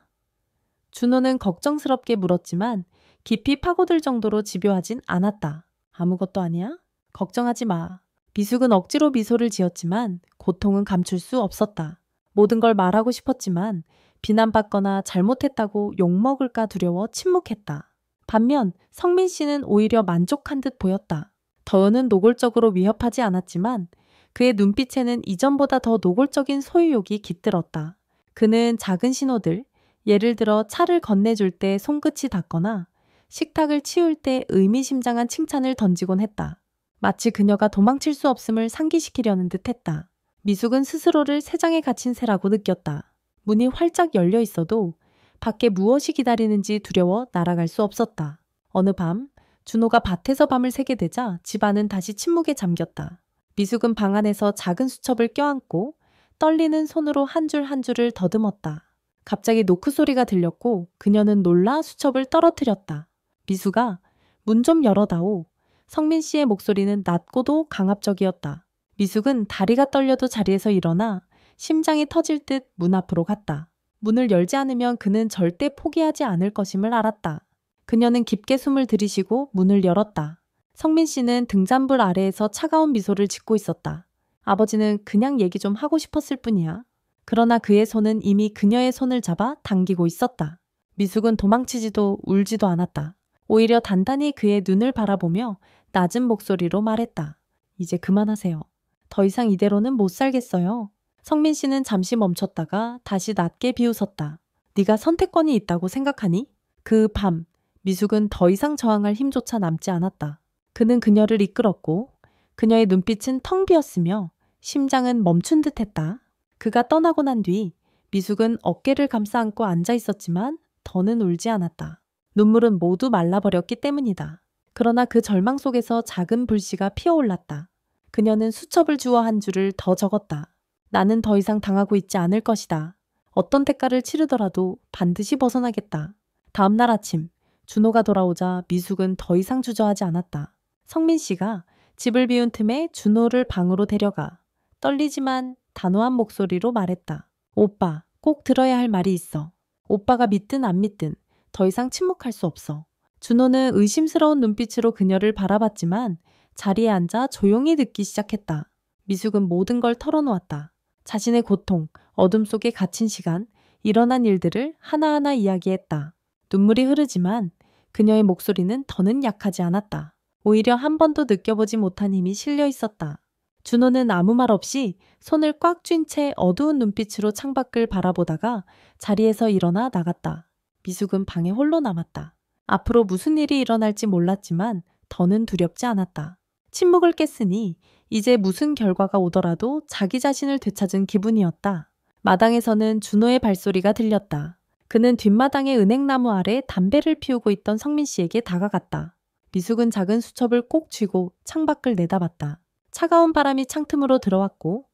준호는 걱정스럽게 물었지만 깊이 파고들 정도로 집요하진 않았다. 아무것도 아니야? 걱정하지 마. 미숙은 억지로 미소를 지었지만 고통은 감출 수 없었다. 모든 걸 말하고 싶었지만 비난받거나 잘못했다고 욕먹을까 두려워 침묵했다. 반면 성민 씨는 오히려 만족한 듯 보였다. 더는 노골적으로 위협하지 않았지만 그의 눈빛에는 이전보다 더 노골적인 소유욕이 깃들었다. 그는 작은 신호들, 예를 들어 차를 건네줄 때 손끝이 닿거나 식탁을 치울 때 의미심장한 칭찬을 던지곤 했다. 마치 그녀가 도망칠 수 없음을 상기시키려는 듯 했다. 미숙은 스스로를 새장에 갇힌 새라고 느꼈다. 문이 활짝 열려 있어도 밖에 무엇이 기다리는지 두려워 날아갈 수 없었다. 어느 밤 준호가 밭에서 밤을 새게 되자 집안은 다시 침묵에 잠겼다. 미숙은 방 안에서 작은 수첩을 껴안고 떨리는 손으로 한 줄 한 줄을 더듬었다. 갑자기 노크 소리가 들렸고 그녀는 놀라 수첩을 떨어뜨렸다. 미숙아, 문 좀 열어다오. 성민 씨의 목소리는 낮고도 강압적이었다. 미숙은 다리가 떨려도 자리에서 일어나 심장이 터질 듯 문 앞으로 갔다. 문을 열지 않으면 그는 절대 포기하지 않을 것임을 알았다. 그녀는 깊게 숨을 들이쉬고 문을 열었다. 성민 씨는 등잔불 아래에서 차가운 미소를 짓고 있었다. 아버지는 그냥 얘기 좀 하고 싶었을 뿐이야. 그러나 그의 손은 이미 그녀의 손을 잡아 당기고 있었다. 미숙은 도망치지도 울지도 않았다. 오히려 단단히 그의 눈을 바라보며 낮은 목소리로 말했다. 이제 그만하세요. 더 이상 이대로는 못 살겠어요. 성민 씨는 잠시 멈췄다가 다시 낮게 비웃었다. 네가 선택권이 있다고 생각하니? 그 밤, 미숙은 더 이상 저항할 힘조차 남지 않았다. 그는 그녀를 이끌었고 그녀의 눈빛은 텅 비었으며 심장은 멈춘 듯 했다. 그가 떠나고 난 뒤 미숙은 어깨를 감싸 안고 앉아 있었지만 더는 울지 않았다. 눈물은 모두 말라버렸기 때문이다. 그러나 그 절망 속에서 작은 불씨가 피어올랐다. 그녀는 수첩을 주워 한 줄을 더 적었다. 나는 더 이상 당하고 있지 않을 것이다. 어떤 대가를 치르더라도 반드시 벗어나겠다. 다음 날 아침 준호가 돌아오자 미숙은 더 이상 주저하지 않았다. 성민 씨가 집을 비운 틈에 준호를 방으로 데려가 떨리지만 단호한 목소리로 말했다. 오빠, 꼭 들어야 할 말이 있어. 오빠가 믿든 안 믿든 더 이상 침묵할 수 없어. 준호는 의심스러운 눈빛으로 그녀를 바라봤지만 자리에 앉아 조용히 듣기 시작했다. 미숙은 모든 걸 털어놓았다. 자신의 고통, 어둠 속에 갇힌 시간, 일어난 일들을 하나하나 이야기했다. 눈물이 흐르지만 그녀의 목소리는 더는 약하지 않았다. 오히려 한 번도 느껴보지 못한 힘이 실려 있었다. 준호는 아무 말 없이 손을 꽉 쥔 채 어두운 눈빛으로 창밖을 바라보다가 자리에서 일어나 나갔다. 미숙은 방에 홀로 남았다. 앞으로 무슨 일이 일어날지 몰랐지만 더는 두렵지 않았다. 침묵을 깼으니 이제 무슨 결과가 오더라도 자기 자신을 되찾은 기분이었다. 마당에서는 준호의 발소리가 들렸다. 그는 뒷마당의 은행나무 아래 담배를 피우고 있던 성민 씨에게 다가갔다. 미숙은 작은 수첩을 꼭 쥐고 창밖을 내다봤다. 차가운 바람이 창틈으로 들어왔고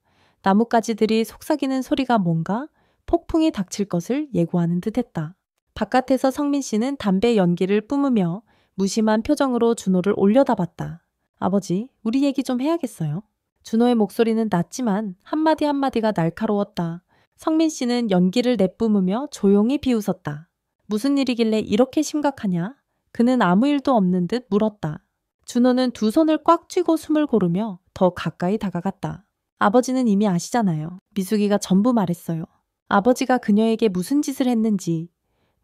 나뭇가지들이 속삭이는 소리가 뭔가 폭풍이 닥칠 것을 예고하는 듯했다. 바깥에서 성민 씨는 담배 연기를 뿜으며 무심한 표정으로 준호를 올려다봤다. 아버지, 우리 얘기 좀 해야겠어요. 준호의 목소리는 낮지만 한마디 한마디가 날카로웠다. 성민 씨는 연기를 내뿜으며 조용히 비웃었다. 무슨 일이길래 이렇게 심각하냐? 그는 아무 일도 없는 듯 물었다. 준호는 두 손을 꽉 쥐고 숨을 고르며 더 가까이 다가갔다. 아버지는 이미 아시잖아요. 미숙이가 전부 말했어요. 아버지가 그녀에게 무슨 짓을 했는지.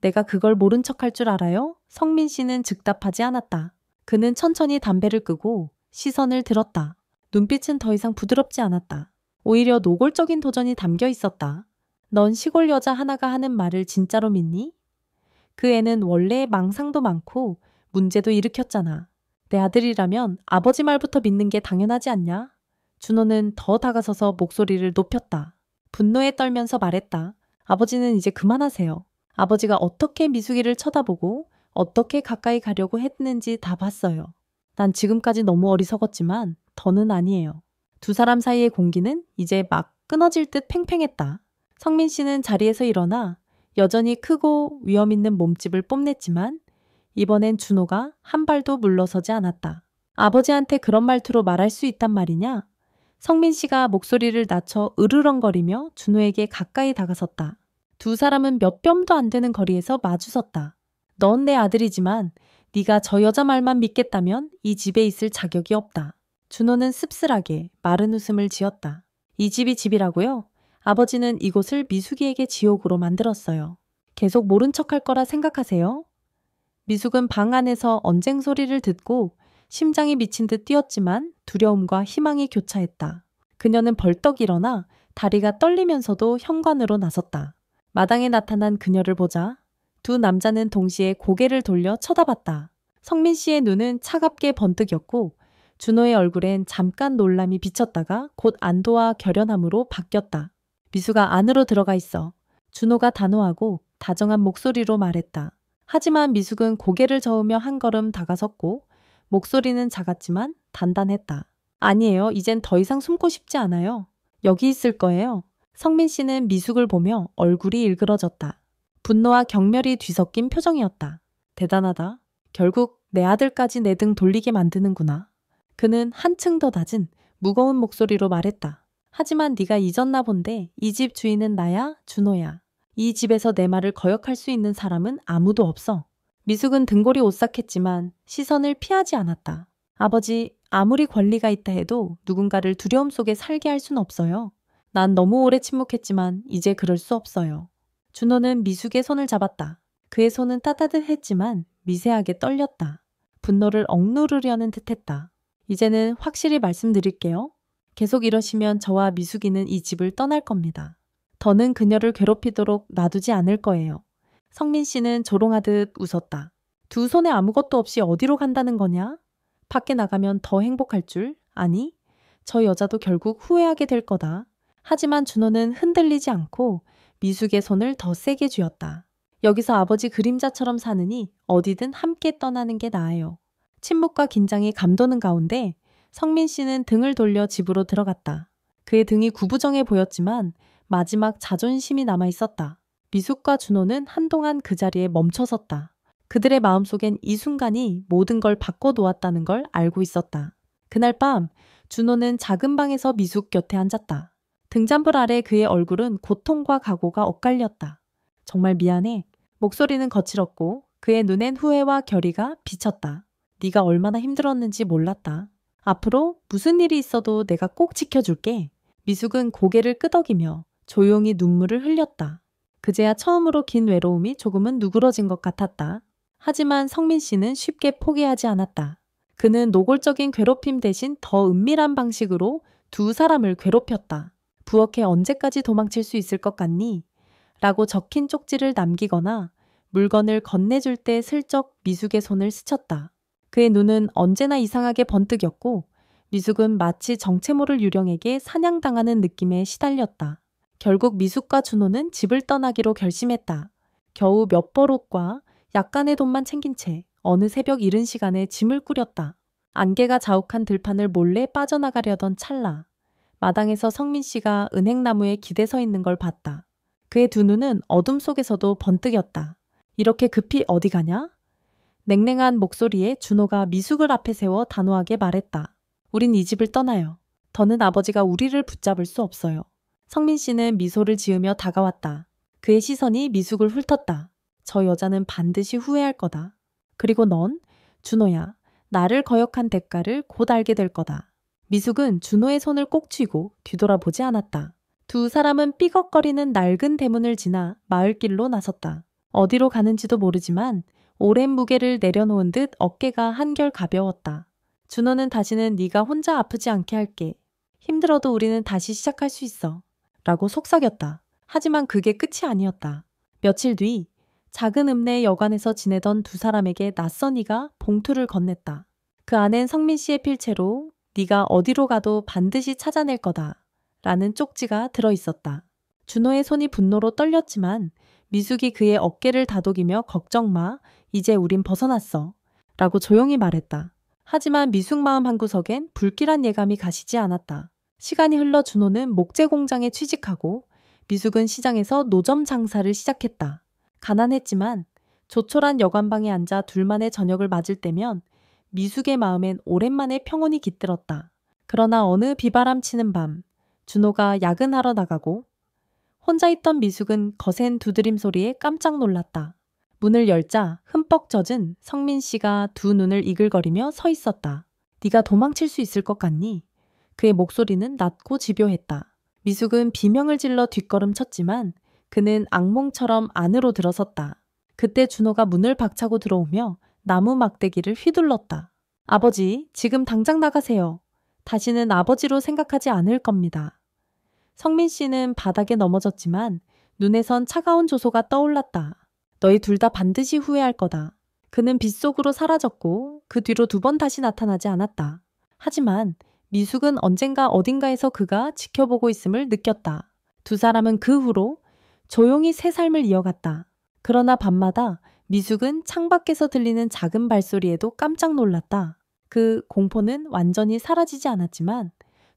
내가 그걸 모른 척할 줄 알아요? 성민 씨는 즉답하지 않았다. 그는 천천히 담배를 끄고 시선을 들었다. 눈빛은 더 이상 부드럽지 않았다. 오히려 노골적인 도전이 담겨 있었다. 넌 시골 여자 하나가 하는 말을 진짜로 믿니? 그 애는 원래 망상도 많고 문제도 일으켰잖아. 내 아들이라면 아버지 말부터 믿는 게 당연하지 않냐? 준호는 더 다가서서 목소리를 높였다. 분노에 떨면서 말했다. 아버지는 이제 그만하세요. 아버지가 어떻게 미숙이를 쳐다보고 어떻게 가까이 가려고 했는지 다 봤어요. 난 지금까지 너무 어리석었지만 더는 아니에요. 두 사람 사이의 공기는 이제 막 끊어질 듯 팽팽했다. 성민 씨는 자리에서 일어나 여전히 크고 위험 있는 몸집을 뽐냈지만 이번엔 준호가 한 발도 물러서지 않았다. 아버지한테 그런 말투로 말할 수 있단 말이냐? 성민 씨가 목소리를 낮춰 으르렁거리며 준호에게 가까이 다가섰다. 두 사람은 몇 뼘도 안 되는 거리에서 마주섰다. 넌 내 아들이지만 네가 저 여자 말만 믿겠다면 이 집에 있을 자격이 없다. 준호는 씁쓸하게 마른 웃음을 지었다. 이 집이 집이라고요? 아버지는 이곳을 미숙이에게 지옥으로 만들었어요. 계속 모른 척할 거라 생각하세요? 미숙은 방 안에서 언쟁 소리를 듣고 심장이 미친 듯 뛰었지만 두려움과 희망이 교차했다. 그녀는 벌떡 일어나 다리가 떨리면서도 현관으로 나섰다. 마당에 나타난 그녀를 보자 두 남자는 동시에 고개를 돌려 쳐다봤다. 성민 씨의 눈은 차갑게 번뜩였고 준호의 얼굴엔 잠깐 놀람이 비쳤다가 곧 안도와 결연함으로 바뀌었다. 미수가 안으로 들어가 있어. 준호가 단호하고 다정한 목소리로 말했다. 하지만 미숙은 고개를 저으며 한 걸음 다가섰고 목소리는 작았지만 단단했다. 아니에요. 이젠 더 이상 숨고 싶지 않아요. 여기 있을 거예요. 성민 씨는 미숙을 보며 얼굴이 일그러졌다. 분노와 경멸이 뒤섞인 표정이었다. 대단하다. 결국 내 아들까지 내 등 돌리게 만드는구나. 그는 한층 더 낮은 무거운 목소리로 말했다. 하지만 네가 잊었나 본데 이 집 주인은 나야, 준호야. 이 집에서 내 말을 거역할 수 있는 사람은 아무도 없어. 미숙은 등골이 오싹했지만 시선을 피하지 않았다. 아버지, 아무리 권리가 있다 해도 누군가를 두려움 속에 살게 할 순 없어요. 난 너무 오래 침묵했지만 이제 그럴 수 없어요. 준호는 미숙의 손을 잡았다. 그의 손은 따뜻했지만 미세하게 떨렸다. 분노를 억누르려는 듯했다. 이제는 확실히 말씀드릴게요. 계속 이러시면 저와 미숙이는 이 집을 떠날 겁니다. 더는 그녀를 괴롭히도록 놔두지 않을 거예요. 성민 씨는 조롱하듯 웃었다. 두 손에 아무것도 없이 어디로 간다는 거냐? 밖에 나가면 더 행복할 줄? 아니, 저 여자도 결국 후회하게 될 거다. 하지만 준호는 흔들리지 않고 미숙의 손을 더 세게 쥐었다. 여기서 아버지 그림자처럼 사느니 어디든 함께 떠나는 게 나아요. 침묵과 긴장이 감도는 가운데 성민 씨는 등을 돌려 집으로 들어갔다. 그의 등이 구부정해 보였지만 마지막 자존심이 남아 있었다. 미숙과 준호는 한동안 그 자리에 멈춰섰다. 그들의 마음속엔 이 순간이 모든 걸 바꿔놓았다는 걸 알고 있었다. 그날 밤 준호는 작은 방에서 미숙 곁에 앉았다. 등잔불 아래 그의 얼굴은 고통과 각오가 엇갈렸다. 정말 미안해. 목소리는 거칠었고 그의 눈엔 후회와 결의가 비쳤다. 네가 얼마나 힘들었는지 몰랐다. 앞으로 무슨 일이 있어도 내가 꼭 지켜줄게. 미숙은 고개를 끄덕이며 조용히 눈물을 흘렸다. 그제야 처음으로 긴 외로움이 조금은 누그러진 것 같았다. 하지만 성민 씨는 쉽게 포기하지 않았다. 그는 노골적인 괴롭힘 대신 더 은밀한 방식으로 두 사람을 괴롭혔다. 부엌에 언제까지 도망칠 수 있을 것 같니? 라고 적힌 쪽지를 남기거나 물건을 건네줄 때 슬쩍 미숙의 손을 스쳤다. 그의 눈은 언제나 이상하게 번뜩였고 미숙은 마치 정체 모를 유령에게 사냥당하는 느낌에 시달렸다. 결국 미숙과 준호는 집을 떠나기로 결심했다. 겨우 몇 벌옷과 약간의 돈만 챙긴 채 어느 새벽 이른 시간에 짐을 꾸렸다. 안개가 자욱한 들판을 몰래 빠져나가려던 찰나 마당에서 성민 씨가 은행나무에 기대서 있는 걸 봤다. 그의 두 눈은 어둠 속에서도 번뜩였다. 이렇게 급히 어디 가냐? 냉랭한 목소리에 준호가 미숙을 앞에 세워 단호하게 말했다. 우린 이 집을 떠나요. 더는 아버지가 우리를 붙잡을 수 없어요. 성민 씨는 미소를 지으며 다가왔다. 그의 시선이 미숙을 훑었다. 저 여자는 반드시 후회할 거다. 그리고 넌, 준호야, 나를 거역한 대가를 곧 알게 될 거다. 미숙은 준호의 손을 꼭 쥐고 뒤돌아보지 않았다. 두 사람은 삐걱거리는 낡은 대문을 지나 마을길로 나섰다. 어디로 가는지도 모르지만 오랜 무게를 내려놓은 듯 어깨가 한결 가벼웠다. 준호는 다시는 네가 혼자 아프지 않게 할게. 힘들어도 우리는 다시 시작할 수 있어. 라고 속삭였다. 하지만 그게 끝이 아니었다. 며칠 뒤 작은 읍내 여관에서 지내던 두 사람에게 낯선 이가 봉투를 건넸다. 그 안엔 성민 씨의 필체로 네가 어디로 가도 반드시 찾아낼 거다 라는 쪽지가 들어있었다. 준호의 손이 분노로 떨렸지만 미숙이 그의 어깨를 다독이며 걱정 마, 이제 우린 벗어났어 라고 조용히 말했다. 하지만 미숙 마음 한구석엔 불길한 예감이 가시지 않았다. 시간이 흘러 준호는 목재 공장에 취직하고 미숙은 시장에서 노점 장사를 시작했다. 가난했지만 조촐한 여관방에 앉아 둘만의 저녁을 맞을 때면 미숙의 마음엔 오랜만에 평온이 깃들었다. 그러나 어느 비바람 치는 밤 준호가 야근하러 나가고 혼자 있던 미숙은 거센 두드림 소리에 깜짝 놀랐다. 문을 열자 흠뻑 젖은 성민 씨가 두 눈을 이글거리며 서 있었다. 네가 도망칠 수 있을 것 같니? 그의 목소리는 낮고 집요했다. 미숙은 비명을 질러 뒷걸음쳤지만 그는 악몽처럼 안으로 들어섰다. 그때 준호가 문을 박차고 들어오며 나무 막대기를 휘둘렀다. 아버지, 지금 당장 나가세요. 다시는 아버지로 생각하지 않을 겁니다. 성민 씨는 바닥에 넘어졌지만 눈에선 차가운 조소가 떠올랐다. 너희 둘 다 반드시 후회할 거다. 그는 빗속으로 사라졌고 그 뒤로 두 번 다시 나타나지 않았다. 하지만 미숙은 언젠가 어딘가에서 그가 지켜보고 있음을 느꼈다. 두 사람은 그 후로 조용히 새 삶을 이어갔다. 그러나 밤마다 미숙은 창밖에서 들리는 작은 발소리에도 깜짝 놀랐다. 그 공포는 완전히 사라지지 않았지만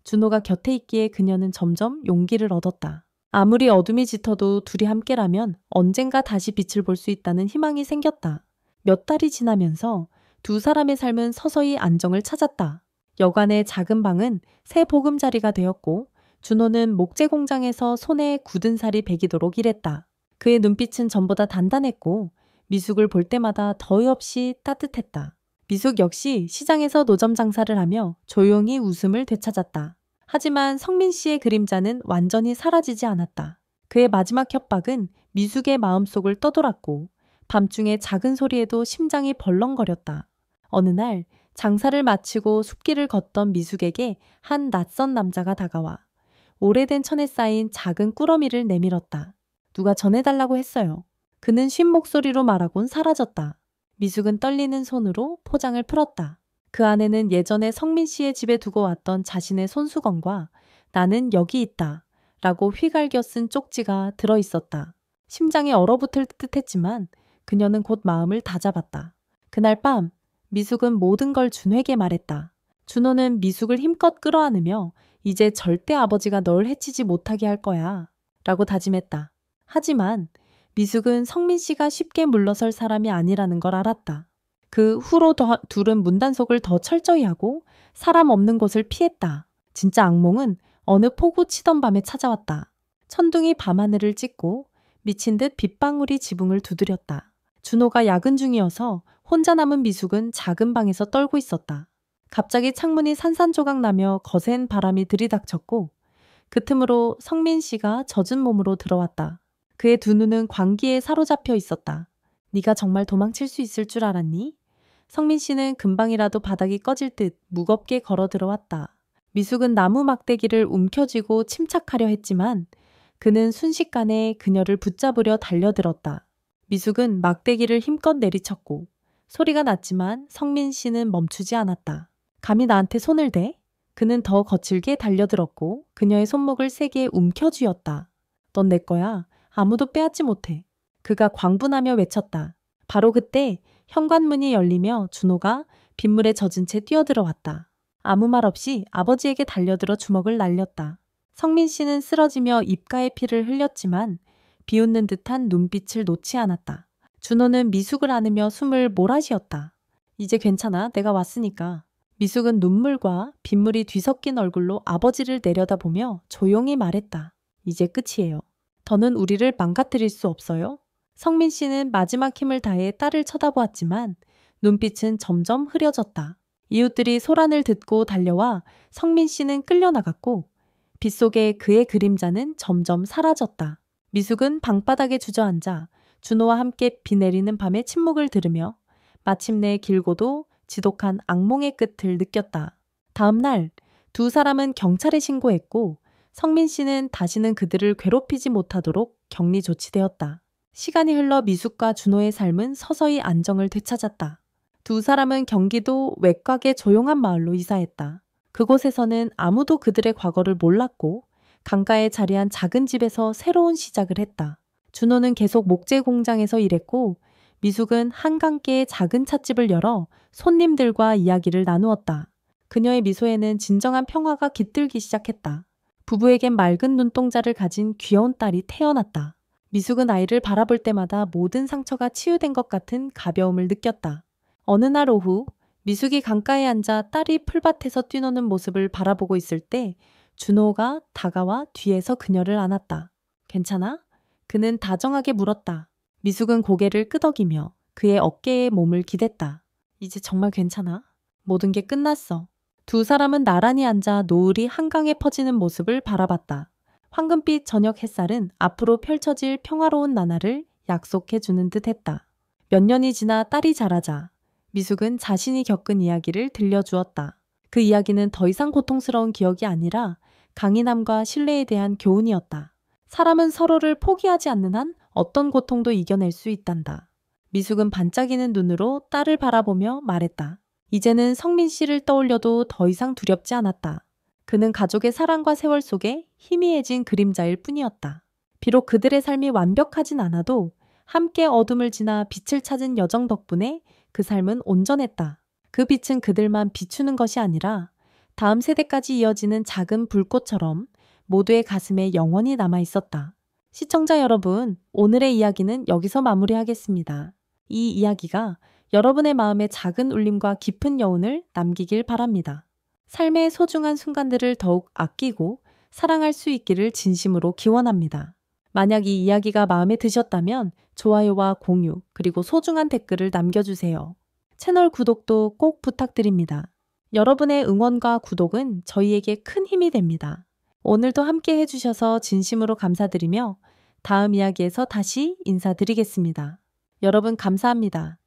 준호가 곁에 있기에 그녀는 점점 용기를 얻었다. 아무리 어둠이 짙어도 둘이 함께라면 언젠가 다시 빛을 볼 수 있다는 희망이 생겼다. 몇 달이 지나면서 두 사람의 삶은 서서히 안정을 찾았다. 여관의 작은 방은 새 보금자리가 되었고 준호는 목재 공장에서 손에 굳은 살이 배기도록 일했다. 그의 눈빛은 전보다 단단했고 미숙을 볼 때마다 더위 없이 따뜻했다. 미숙 역시 시장에서 노점 장사를 하며 조용히 웃음을 되찾았다. 하지만 성민 씨의 그림자는 완전히 사라지지 않았다. 그의 마지막 협박은 미숙의 마음속을 떠돌았고 밤중에 작은 소리에도 심장이 벌렁거렸다. 어느 날 장사를 마치고 숲길을 걷던 미숙에게 한 낯선 남자가 다가와 오래된 천에 쌓인 작은 꾸러미를 내밀었다. 누가 전해달라고 했어요. 그는 쉰 목소리로 말하곤 사라졌다. 미숙은 떨리는 손으로 포장을 풀었다. 그 안에는 예전에 성민 씨의 집에 두고 왔던 자신의 손수건과 나는 여기 있다 라고 휘갈겨 쓴 쪽지가 들어있었다. 심장이 얼어붙을 듯 했지만 그녀는 곧 마음을 다잡았다. 그날 밤 미숙은 모든 걸 준호에게 말했다. 준호는 미숙을 힘껏 끌어안으며 이제 절대 아버지가 널 해치지 못하게 할 거야 라고 다짐했다. 하지만 미숙은 성민 씨가 쉽게 물러설 사람이 아니라는 걸 알았다. 그 후로 둘은 문단속을 더 철저히 하고 사람 없는 곳을 피했다. 진짜 악몽은 어느 폭우 치던 밤에 찾아왔다. 천둥이 밤하늘을 찢고 미친 듯 빗방울이 지붕을 두드렸다. 준호가 야근 중이어서 혼자 남은 미숙은 작은 방에서 떨고 있었다. 갑자기 창문이 산산조각 나며 거센 바람이 들이닥쳤고 그 틈으로 성민 씨가 젖은 몸으로 들어왔다. 그의 두 눈은 광기에 사로잡혀 있었다. 네가 정말 도망칠 수 있을 줄 알았니? 성민 씨는 금방이라도 바닥이 꺼질 듯 무겁게 걸어 들어왔다. 미숙은 나무 막대기를 움켜쥐고 침착하려 했지만 그는 순식간에 그녀를 붙잡으려 달려들었다. 미숙은 막대기를 힘껏 내리쳤고 소리가 났지만 성민 씨는 멈추지 않았다. 감히 나한테 손을 대? 그는 더 거칠게 달려들었고 그녀의 손목을 세게 움켜쥐었다. 넌 내 거야. 아무도 빼앗지 못해. 그가 광분하며 외쳤다. 바로 그때 현관문이 열리며 준호가 빗물에 젖은 채 뛰어들어왔다. 아무 말 없이 아버지에게 달려들어 주먹을 날렸다. 성민 씨는 쓰러지며 입가에 피를 흘렸지만 비웃는 듯한 눈빛을 놓지 않았다. 준호는 미숙을 안으며 숨을 몰아쉬었다. 이제 괜찮아. 내가 왔으니까. 미숙은 눈물과 빗물이 뒤섞인 얼굴로 아버지를 내려다보며 조용히 말했다. 이제 끝이에요. 더는 우리를 망가뜨릴 수 없어요? 성민 씨는 마지막 힘을 다해 딸을 쳐다보았지만 눈빛은 점점 흐려졌다. 이웃들이 소란을 듣고 달려와 성민 씨는 끌려나갔고 빗속에 그의 그림자는 점점 사라졌다. 미숙은 방바닥에 주저앉아 준호와 함께 비 내리는 밤의 침묵을 들으며 마침내 길고도 지독한 악몽의 끝을 느꼈다. 다음 날 두 사람은 경찰에 신고했고 성민 씨는 다시는 그들을 괴롭히지 못하도록 격리 조치되었다. 시간이 흘러 미숙과 준호의 삶은 서서히 안정을 되찾았다. 두 사람은 경기도 외곽의 조용한 마을로 이사했다. 그곳에서는 아무도 그들의 과거를 몰랐고 강가에 자리한 작은 집에서 새로운 시작을 했다. 준호는 계속 목재 공장에서 일했고 미숙은 한강가에 작은 찻집을 열어 손님들과 이야기를 나누었다. 그녀의 미소에는 진정한 평화가 깃들기 시작했다. 부부에겐 맑은 눈동자를 가진 귀여운 딸이 태어났다. 미숙은 아이를 바라볼 때마다 모든 상처가 치유된 것 같은 가벼움을 느꼈다. 어느 날 오후 미숙이 강가에 앉아 딸이 풀밭에서 뛰노는 모습을 바라보고 있을 때 준호가 다가와 뒤에서 그녀를 안았다. 괜찮아? 그는 다정하게 물었다. 미숙은 고개를 끄덕이며 그의 어깨에 몸을 기댔다. 이제 정말 괜찮아? 모든 게 끝났어. 두 사람은 나란히 앉아 노을이 한강에 퍼지는 모습을 바라봤다. 황금빛 저녁 햇살은 앞으로 펼쳐질 평화로운 나날을 약속해 주는 듯 했다. 몇 년이 지나 딸이 자라자 미숙은 자신이 겪은 이야기를 들려주었다. 그 이야기는 더 이상 고통스러운 기억이 아니라 강인함과 신뢰에 대한 교훈이었다. 사람은 서로를 포기하지 않는 한 어떤 고통도 이겨낼 수 있단다. 미숙은 반짝이는 눈으로 딸을 바라보며 말했다. 이제는 성민 씨를 떠올려도 더 이상 두렵지 않았다. 그는 가족의 사랑과 세월 속에 희미해진 그림자일 뿐이었다. 비록 그들의 삶이 완벽하진 않아도 함께 어둠을 지나 빛을 찾은 여정 덕분에 그 삶은 온전했다. 그 빛은 그들만 비추는 것이 아니라 다음 세대까지 이어지는 작은 불꽃처럼 모두의 가슴에 영원히 남아 있었다. 시청자 여러분, 오늘의 이야기는 여기서 마무리하겠습니다. 이 이야기가 여러분의 마음에 작은 울림과 깊은 여운을 남기길 바랍니다. 삶의 소중한 순간들을 더욱 아끼고 사랑할 수 있기를 진심으로 기원합니다. 만약 이 이야기가 마음에 드셨다면 좋아요와 공유 그리고 소중한 댓글을 남겨주세요. 채널 구독도 꼭 부탁드립니다. 여러분의 응원과 구독은 저희에게 큰 힘이 됩니다. 오늘도 함께 해주셔서 진심으로 감사드리며 다음 이야기에서 다시 인사드리겠습니다. 여러분 감사합니다.